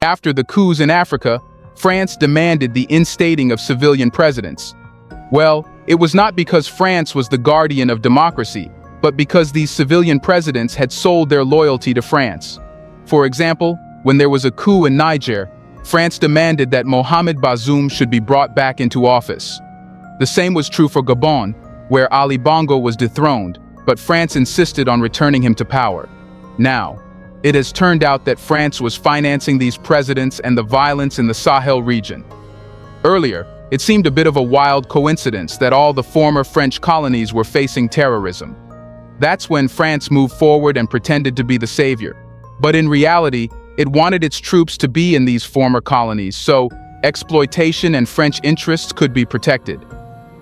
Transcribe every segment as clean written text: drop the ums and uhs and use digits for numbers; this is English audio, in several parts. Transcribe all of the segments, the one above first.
After the coups in Africa, France demanded the instating of civilian presidents. Well, it was not because France was the guardian of democracy, but because these civilian presidents had sold their loyalty to France. For example, when there was a coup in Niger, France demanded that Mohamed Bazoum should be brought back into office. The same was true for Gabon, where Ali Bongo was dethroned, but France insisted on returning him to power. Now, it has turned out that France was financing these presidents and the violence in the Sahel region. Earlier, it seemed a bit of a wild coincidence that all the former French colonies were facing terrorism. That's when France moved forward and pretended to be the savior. But in reality, it wanted its troops to be in these former colonies, so exploitation and French interests could be protected.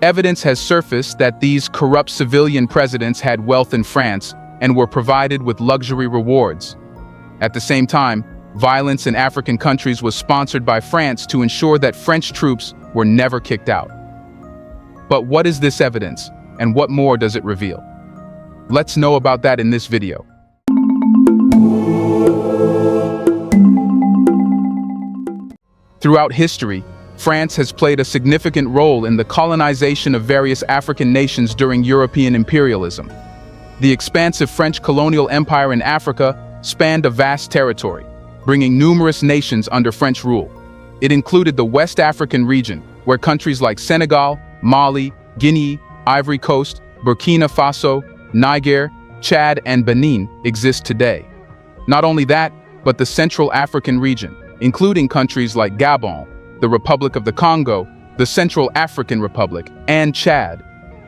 Evidence has surfaced that these corrupt civilian presidents had wealth in France and were provided with luxury rewards. At the same time, violence in African countries was sponsored by France to ensure that French troops were never kicked out. But what is this evidence, and what more does it reveal? Let's know about that in this video. Throughout history, France has played a significant role in the colonization of various African nations during European imperialism. The expansive French colonial empire in Africa spanned a vast territory, bringing numerous nations under French rule. It included the West African region, where countries like Senegal, Mali, Guinea, Ivory Coast, Burkina Faso, Niger, Chad, and Benin exist today. Not only that, but the Central African region, including countries like Gabon, the Republic of the Congo, the Central African Republic, and Chad,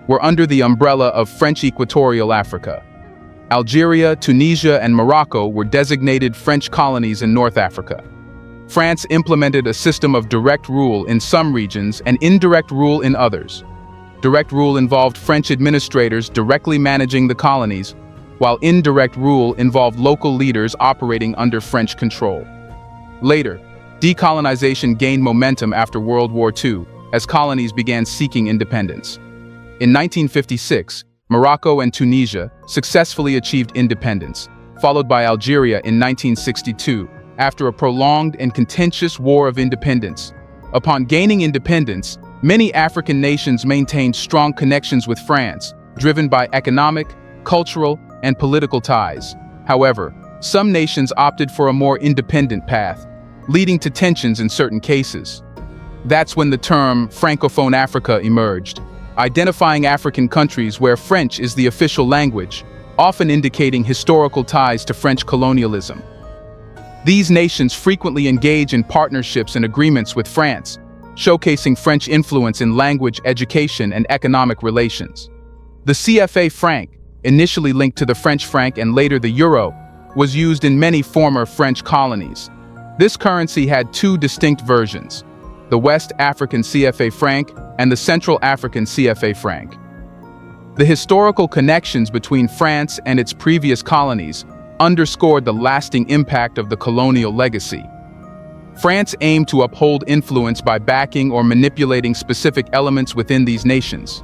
were under the umbrella of French Equatorial Africa. Algeria, Tunisia, and Morocco were designated French colonies in North Africa. France implemented a system of direct rule in some regions and indirect rule in others. Direct rule involved French administrators directly managing the colonies, while indirect rule involved local leaders operating under French control. Later, decolonization gained momentum after World War II, as colonies began seeking independence. In 1956, Morocco and Tunisia successfully achieved independence, followed by Algeria in 1962, after a prolonged and contentious war of independence. Upon gaining independence, many African nations maintained strong connections with France, driven by economic, cultural, and political ties. However, some nations opted for a more independent path, leading to tensions in certain cases. That's when the term Francophone Africa emerged, identifying African countries where French is the official language, often indicating historical ties to French colonialism. These nations frequently engage in partnerships and agreements with France, showcasing French influence in language, education, and economic relations. The CFA franc, initially linked to the French franc and later the euro, was used in many former French colonies. This currency had two distinct versions: the West African CFA franc and the Central African CFA franc. The historical connections between France and its previous colonies underscored the lasting impact of the colonial legacy. France aimed to uphold influence by backing or manipulating specific elements within these nations.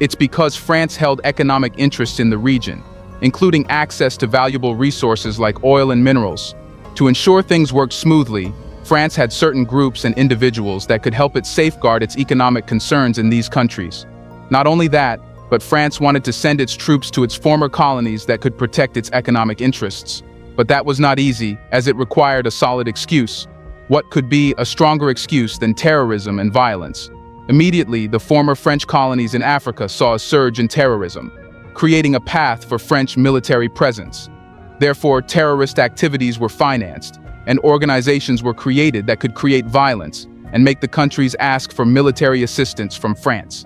It's because France held economic interests in the region, including access to valuable resources like oil and minerals. To ensure things worked smoothly, France had certain groups and individuals that could help it safeguard its economic concerns in these countries. Not only that, but France wanted to send its troops to its former colonies that could protect its economic interests. But that was not easy, as it required a solid excuse. What could be a stronger excuse than terrorism and violence? Immediately, the former French colonies in Africa saw a surge in terrorism, creating a path for French military presence. Therefore, terrorist activities were financed, and organizations were created that could create violence and make the countries ask for military assistance from France.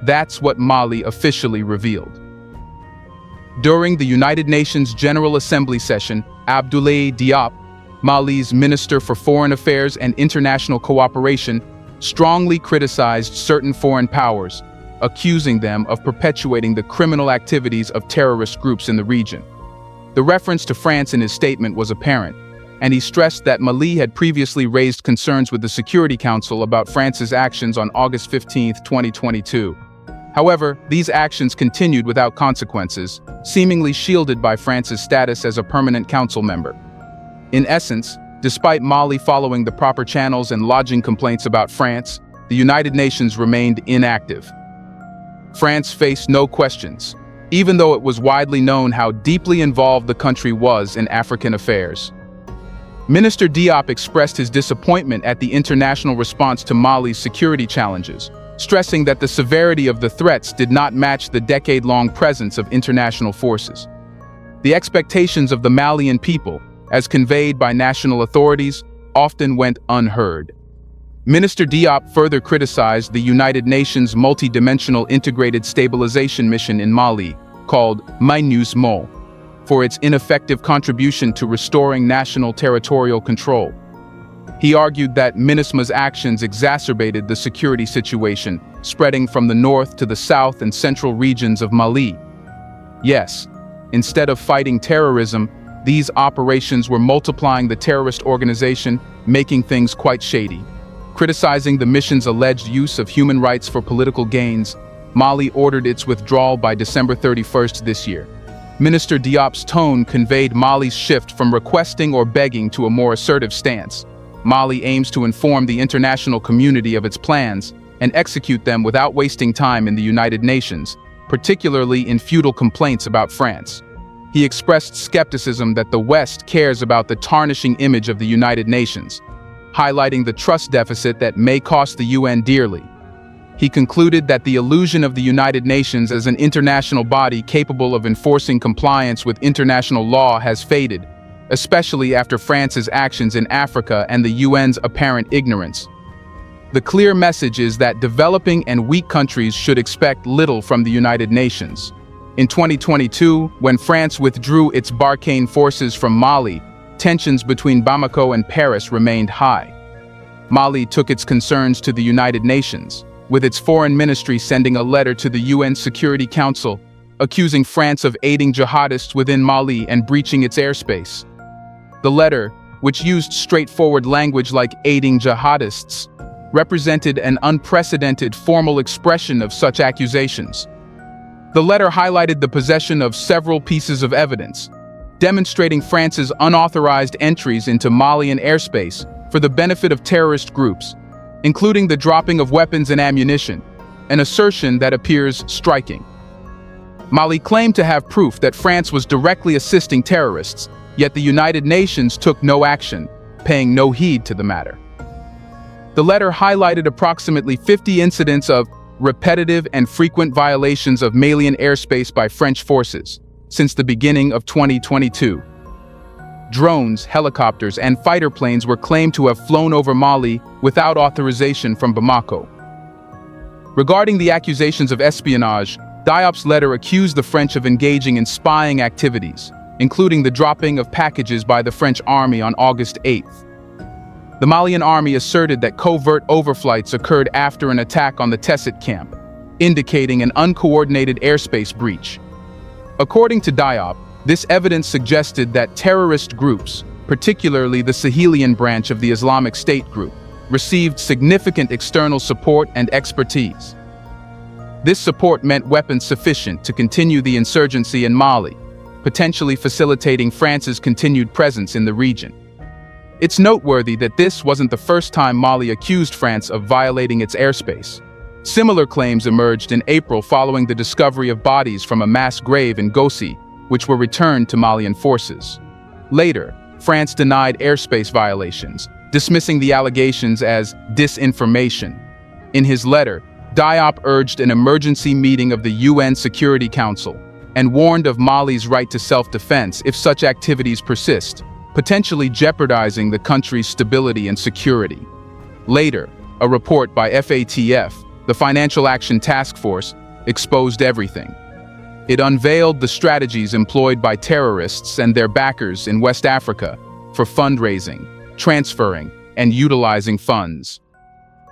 That's what Mali officially revealed. During the United Nations General Assembly session, Abdoulaye Diop, Mali's Minister for Foreign Affairs and International Cooperation, strongly criticized certain foreign powers, accusing them of perpetuating the criminal activities of terrorist groups in the region. The reference to France in his statement was apparent, and he stressed that Mali had previously raised concerns with the Security Council about France's actions on August 15, 2022. However, these actions continued without consequences, seemingly shielded by France's status as a permanent council member. In essence, Despite Mali following the proper channels and lodging complaints about France, the United Nations remained inactive. France faced no questions, even though it was widely known how deeply involved the country was in African affairs. Minister Diop expressed his disappointment at the international response to Mali's security challenges, stressing that the severity of the threats did not match the decade-long presence of international forces. The expectations of the Malian people, as conveyed by national authorities, often went unheard. Minister Diop further criticized the United Nations multi-dimensional integrated stabilization mission in Mali, called MINUSMA, for its ineffective contribution to restoring national territorial control. He argued that MINUSMA's actions exacerbated the security situation, spreading from the north to the south and central regions of Mali. Yes, instead of fighting terrorism, these operations were multiplying the terrorist organization, making things quite shady. Criticizing the mission's alleged use of human rights for political gains, Mali ordered its withdrawal by December 31st this year. Minister Diop's tone conveyed Mali's shift from requesting or begging to a more assertive stance. Mali aims to inform the international community of its plans and execute them without wasting time in the United Nations, particularly in futile complaints about France. He expressed skepticism that the West cares about the tarnishing image of the United Nations, highlighting the trust deficit that may cost the UN dearly. He concluded that the illusion of the United Nations as an international body capable of enforcing compliance with international law has faded, especially after France's actions in Africa and the UN's apparent ignorance. The clear message is that developing and weak countries should expect little from the United Nations. In 2022, when France withdrew its Barkhane forces from Mali, tensions between Bamako and Paris remained high. Mali took its concerns to the United Nations, with its foreign ministry sending a letter to the UN Security Council, accusing France of aiding jihadists within Mali and breaching its airspace. The letter, which used straightforward language like aiding jihadists, represented an unprecedented formal expression of such accusations. The letter highlighted the possession of several pieces of evidence, demonstrating France's unauthorized entries into Malian airspace for the benefit of terrorist groups, including the dropping of weapons and ammunition, an assertion that appears striking. Mali claimed to have proof that France was directly assisting terrorists, yet the United Nations took no action, paying no heed to the matter. The letter highlighted approximately 50 incidents of repetitive and frequent violations of Malian airspace by French forces since the beginning of 2022. Drones, helicopters, and fighter planes were claimed to have flown over Mali without authorization from Bamako. Regarding the accusations of espionage, Diop's letter accused the French of engaging in spying activities, including the dropping of packages by the French army on August 8th. The Malian army asserted that covert overflights occurred after an attack on the Tessit camp, indicating an uncoordinated airspace breach. According to Diop, this evidence suggested that terrorist groups, particularly the Sahelian branch of the Islamic State group, received significant external support and expertise. This support meant weapons sufficient to continue the insurgency in Mali, potentially facilitating France's continued presence in the region. It's noteworthy that this wasn't the first time Mali accused France of violating its airspace. Similar claims emerged in April following the discovery of bodies from a mass grave in Gossi, which were returned to Malian forces. Later, France denied airspace violations, dismissing the allegations as disinformation. In his letter, Diop urged an emergency meeting of the UN Security Council and warned of Mali's right to self-defense if such activities persist, potentially jeopardizing the country's stability and security. Later, a report by FATF, the Financial Action Task Force, exposed everything. It unveiled the strategies employed by terrorists and their backers in West Africa for fundraising, transferring, and utilizing funds.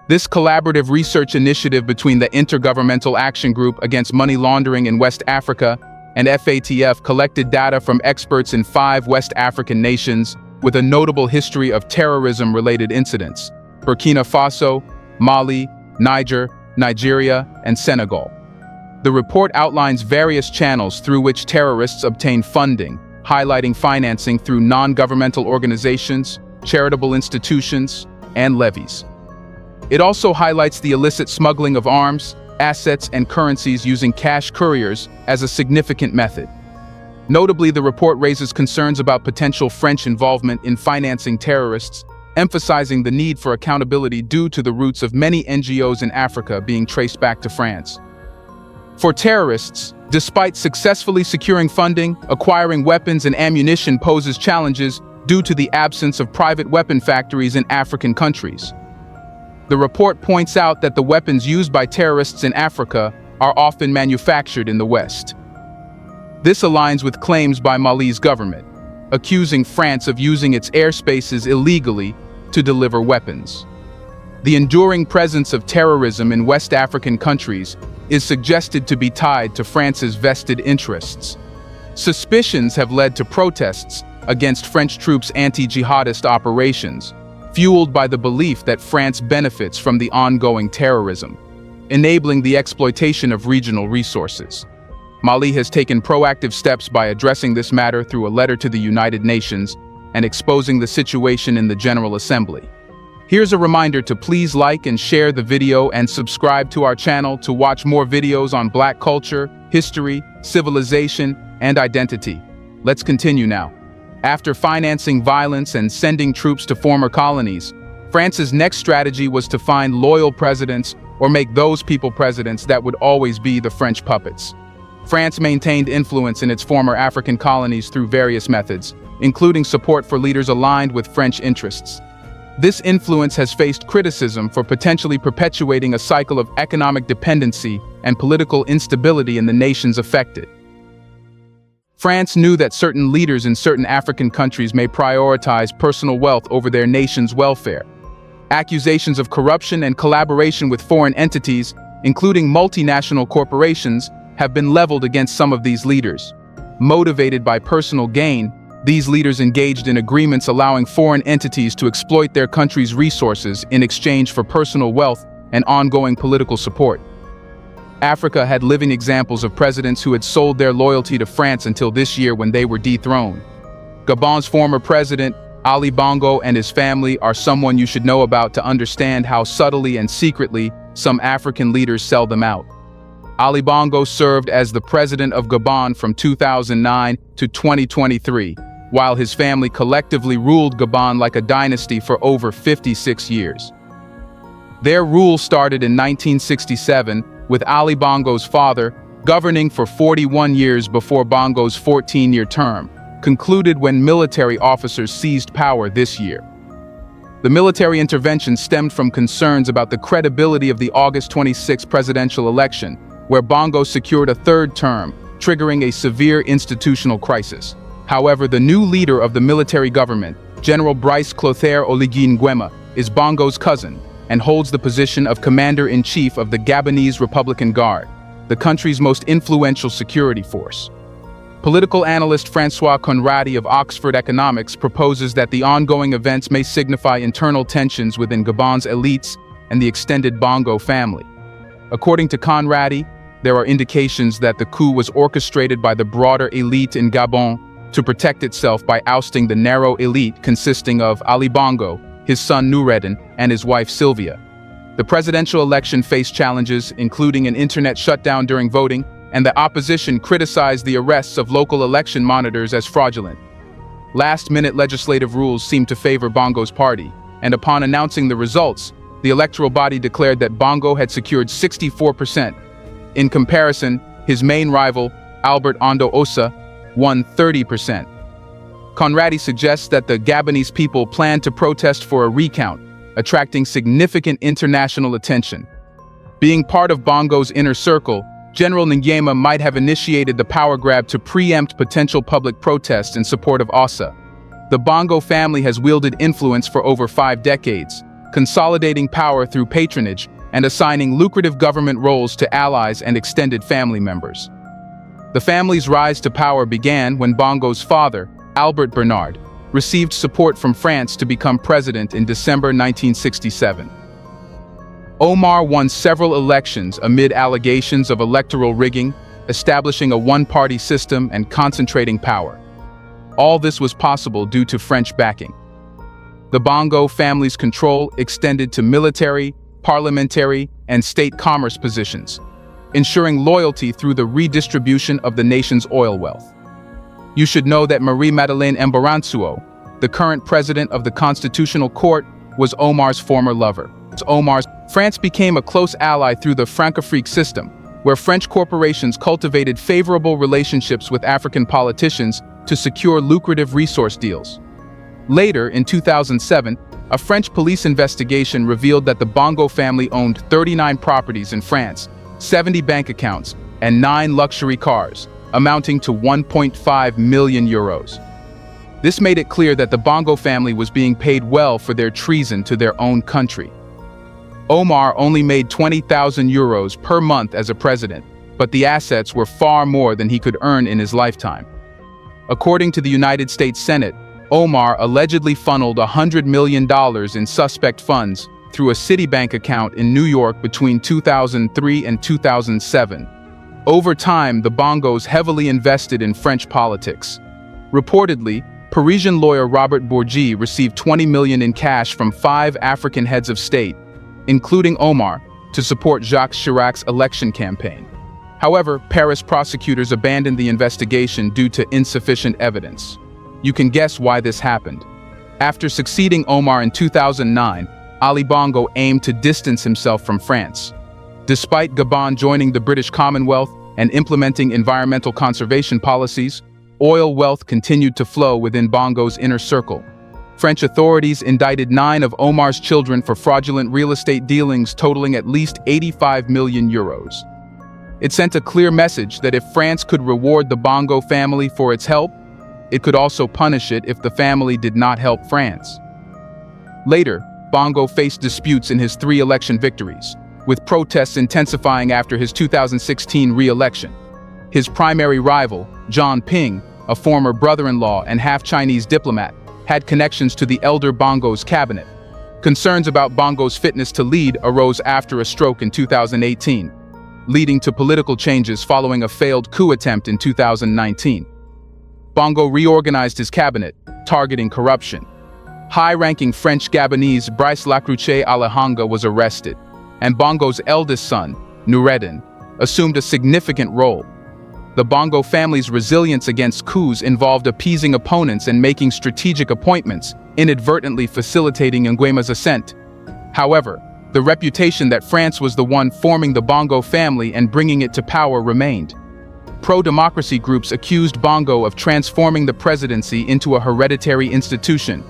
This collaborative research initiative between the Intergovernmental Action Group Against Money Laundering in West Africa and FATF collected data from experts in 5 West African nations with a notable history of terrorism-related incidents: Burkina Faso, Mali, Niger, Nigeria, and Senegal. The report outlines various channels through which terrorists obtain funding, highlighting financing through non-governmental organizations, charitable institutions, and levies. It also highlights the illicit smuggling of arms, assets, and currencies using cash couriers as a significant method. Notably, the report raises concerns about potential French involvement in financing terrorists, emphasizing the need for accountability due to the roots of many NGOs in Africa being traced back to France. For terrorists, despite successfully securing funding, acquiring weapons and ammunition poses challenges due to the absence of private weapon factories in African countries. The report points out that the weapons used by terrorists in Africa are often manufactured in the West. This aligns with claims by Mali's government, accusing France of using its airspaces illegally to deliver weapons. The enduring presence of terrorism in West African countries is suggested to be tied to France's vested interests. Suspicions have led to protests against French troops' anti-jihadist operations, fueled by the belief that France benefits from the ongoing terrorism, enabling the exploitation of regional resources. Mali has taken proactive steps by addressing this matter through a letter to the United Nations and exposing the situation in the General Assembly. Here's a reminder to please like and share the video and subscribe to our channel to watch more videos on Black culture, history, civilization, and identity. Let's continue now. After financing violence and sending troops to former colonies, France's next strategy was to find loyal presidents or make those people presidents that would always be the French puppets. France maintained influence in its former African colonies through various methods, including support for leaders aligned with French interests. This influence has faced criticism for potentially perpetuating a cycle of economic dependency and political instability in the nations affected. France knew that certain leaders in certain African countries may prioritize personal wealth over their nation's welfare. Accusations of corruption and collaboration with foreign entities, including multinational corporations, have been leveled against some of these leaders. Motivated by personal gain, these leaders engaged in agreements allowing foreign entities to exploit their country's resources in exchange for personal wealth and ongoing political support. Africa had living examples of presidents who had sold their loyalty to France until this year when they were dethroned. Gabon's former president, Ali Bongo, and his family are someone you should know about to understand how subtly and secretly some African leaders sell them out. Ali Bongo served as the president of Gabon from 2009 to 2023, while his family collectively ruled Gabon like a dynasty for over 56 years. Their rule started in 1967, with Ali Bongo's father governing for 41 years before Bongo's 14-year term concluded when military officers seized power this year. The military intervention stemmed from concerns about the credibility of the August 26 presidential election, where Bongo secured a third term, triggering a severe institutional crisis. However, the new leader of the military government, General Brice Clotaire Oligui Nguema, is Bongo's cousin and holds the position of Commander-in-Chief of the Gabonese Republican Guard, the country's most influential security force. Political analyst François Conradi of Oxford Economics proposes that the ongoing events may signify internal tensions within Gabon's elites and the extended Bongo family. According to Conradi, there are indications that the coup was orchestrated by the broader elite in Gabon to protect itself by ousting the narrow elite consisting of Ali Bongo, his son Noureddin, and his wife Sylvia. The presidential election faced challenges, including an internet shutdown during voting, and the opposition criticized the arrests of local election monitors as fraudulent. Last-minute legislative rules seemed to favor Bongo's party, and upon announcing the results, the electoral body declared that Bongo had secured 64%. In comparison, his main rival, Albert Ondo Osa, won 30%. Conradi suggests that the Gabonese people plan to protest for a recount, attracting significant international attention. Being part of Bongo's inner circle, General Nguema might have initiated the power grab to preempt potential public protests in support of Osa. The Bongo family has wielded influence for over 5 decades, consolidating power through patronage and assigning lucrative government roles to allies and extended family members. The family's rise to power began when Bongo's father, Albert Bernard, received support from France to become president in December 1967. Omar won several elections amid allegations of electoral rigging, establishing a one-party system and concentrating power. All this was possible due to French backing. The Bongo family's control extended to military, parliamentary, and state commerce positions, ensuring loyalty through the redistribution of the nation's oil wealth. You should know that Marie-Madeleine Mbaransuo, the current president of the Constitutional Court, was Omar's former lover. France became a close ally through the Francofrique system, where French corporations cultivated favorable relationships with African politicians to secure lucrative resource deals. Later, in 2007, a French police investigation revealed that the Bongo family owned 39 properties in France, 70 bank accounts, and 9 luxury cars, amounting to 1.5 million euros. This made it clear that the Bongo family was being paid well for their treason to their own country. Omar only made 20,000 euros per month as a president, but the assets were far more than he could earn in his lifetime. According to the United States Senate, Omar allegedly funneled $100 million in suspect funds through a Citibank account in New York between 2003 and 2007. Over time, the Bongos heavily invested in French politics. Reportedly, Parisian lawyer Robert Bourgi received $20 million in cash from 5 African heads of state, including Omar, to support Jacques Chirac's election campaign. However, Paris prosecutors abandoned the investigation due to insufficient evidence. You can guess why this happened. After succeeding Omar in 2009, Ali Bongo aimed to distance himself from France. Despite Gabon joining the British Commonwealth and implementing environmental conservation policies, oil wealth continued to flow within Bongo's inner circle. French authorities indicted 9 of Omar's children for fraudulent real estate dealings totaling at least 85 million euros. It sent a clear message that if France could reward the Bongo family for its help, it could also punish it if the family did not help France. Later, Bongo faced disputes in his 3 election victories, with protests intensifying after his 2016 re-election. His primary rival, John Ping, a former brother-in-law and half-Chinese diplomat, had connections to the elder Bongo's cabinet. Concerns about Bongo's fitness to lead arose after a stroke in 2018, leading to political changes following a failed coup attempt in 2019. Bongo reorganized his cabinet, targeting corruption. High-ranking French Gabonese Brice Lacrouche Alehanga was arrested, and Bongo's eldest son, Noureddin, assumed a significant role. The Bongo family's resilience against coups involved appeasing opponents and making strategic appointments, inadvertently facilitating Nguema's ascent. However, the reputation that France was the one forming the Bongo family and bringing it to power remained. Pro-democracy groups accused Bongo of transforming the presidency into a hereditary institution.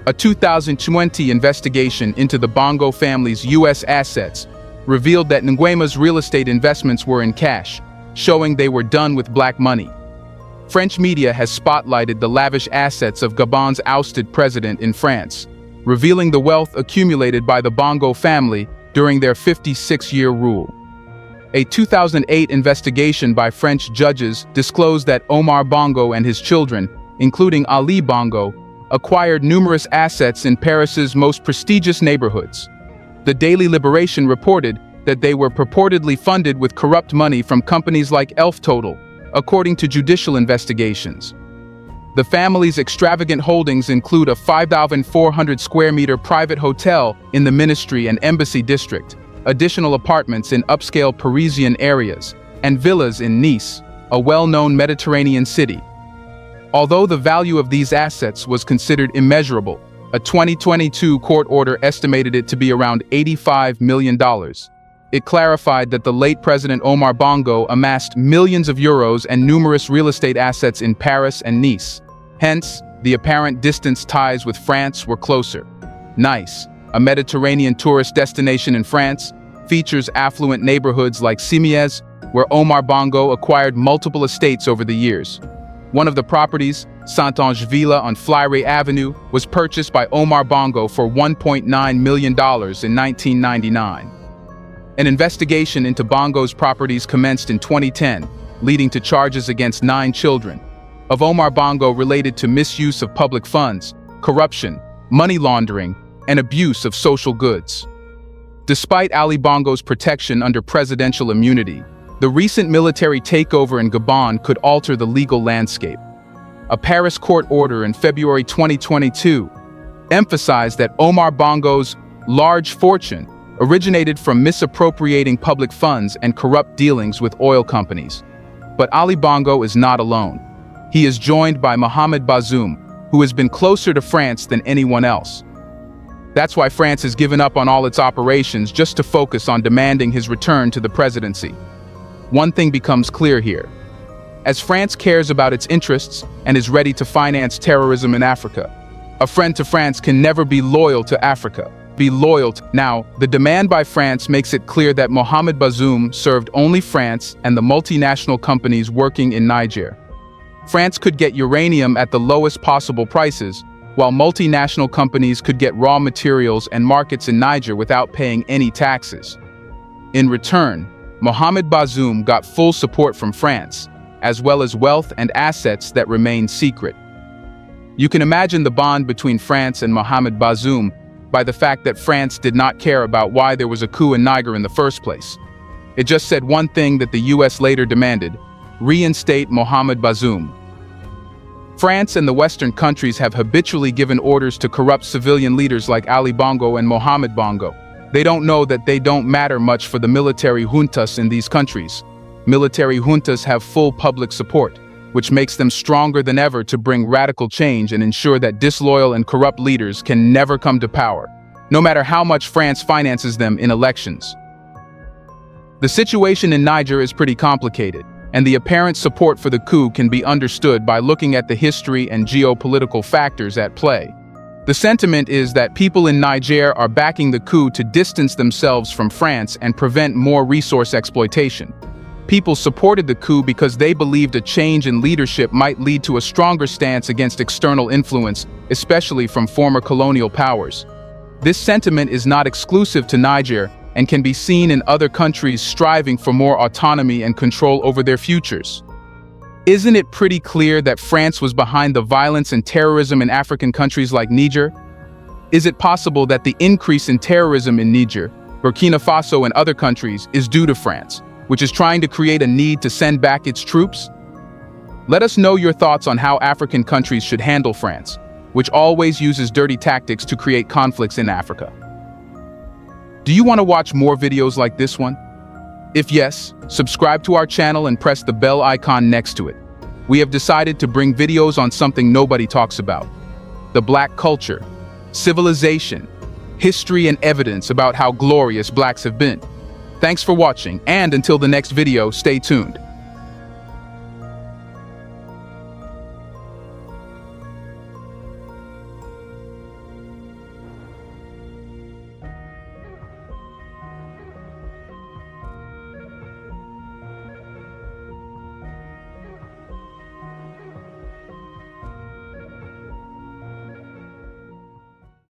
A 2020 investigation into the Bongo family's U.S. assets revealed that Nguema's real estate investments were in cash, showing they were done with black money. French media has spotlighted the lavish assets of Gabon's ousted president in France, revealing the wealth accumulated by the Bongo family during their 56-year rule. A 2008 investigation by French judges disclosed that Omar Bongo and his children, including Ali Bongo, acquired numerous assets in Paris's most prestigious neighborhoods. The Daily Liberation reported that they were purportedly funded with corrupt money from companies like Elf Total, according to judicial investigations. The family's extravagant holdings include a 5,400 square meter private hotel in the Ministry and Embassy district, additional apartments in upscale Parisian areas, and villas in Nice, a well-known Mediterranean city. Although the value of these assets was considered immeasurable, a 2022 court order estimated it to be around $85 million. It clarified that the late President Omar Bongo amassed millions of euros and numerous real estate assets in Paris and Nice. Hence, the apparent distance ties with France were closer. Nice, a Mediterranean tourist destination in France, features affluent neighborhoods like Simiez, where Omar Bongo acquired multiple estates over the years. One of the properties, Saint-Ange Villa on Fleury Avenue, was purchased by Omar Bongo for $1.9 million in 1999. An investigation into Bongo's properties commenced in 2010, leading to charges against 9 children of Omar Bongo related to misuse of public funds, corruption, money laundering, and abuse of social goods. Despite Ali Bongo's protection under presidential immunity, the recent military takeover in Gabon could alter the legal landscape. A Paris court order in February 2022 emphasized that Omar Bongo's large fortune originated from misappropriating public funds and corrupt dealings with oil companies. But Ali Bongo is not alone. He is joined by Mohamed Bazoum, who has been closer to France than anyone else. That's why France has given up on all its operations just to focus on demanding his return to the presidency. One thing becomes clear here. As France cares about its interests and is ready to finance terrorism in Africa, a friend to France can never be loyal to Africa. Now, the demand by France makes it clear that Mohamed Bazoum served only France and the multinational companies working in Niger. France could get uranium at the lowest possible prices, while multinational companies could get raw materials and markets in Niger without paying any taxes. In return, Mohamed Bazoum got full support from France, as well as wealth and assets that remained secret. You can imagine the bond between France and Mohamed Bazoum by the fact that France did not care about why there was a coup in Niger in the first place. It just said one thing that the US later demanded: reinstate Mohamed Bazoum. France and the Western countries have habitually given orders to corrupt civilian leaders like Ali Bongo and Mohamed Bongo. They don't know that they don't matter much for the military juntas in these countries. Military juntas have full public support, which makes them stronger than ever to bring radical change and ensure that disloyal and corrupt leaders can never come to power, no matter how much France finances them in elections. The situation in Niger is pretty complicated, and the apparent support for the coup can be understood by looking at the history and geopolitical factors at play. The sentiment is that people in Niger are backing the coup to distance themselves from France and prevent more resource exploitation. People supported the coup because they believed a change in leadership might lead to a stronger stance against external influence, especially from former colonial powers. This sentiment is not exclusive to Niger and can be seen in other countries striving for more autonomy and control over their futures. Isn't it pretty clear that France was behind the violence and terrorism in African countries like Niger? Is it possible that the increase in terrorism in Niger, Burkina Faso, and other countries is due to France, which is trying to create a need to send back its troops? Let us know your thoughts on how African countries should handle France, which always uses dirty tactics to create conflicts in Africa. Do you want to watch more videos like this one? If yes, subscribe to our channel and press the bell icon next to it. We have decided to bring videos on something nobody talks about: the Black culture, civilization, history, and evidence about how glorious Blacks have been. Thanks for watching, and until the next video, stay tuned.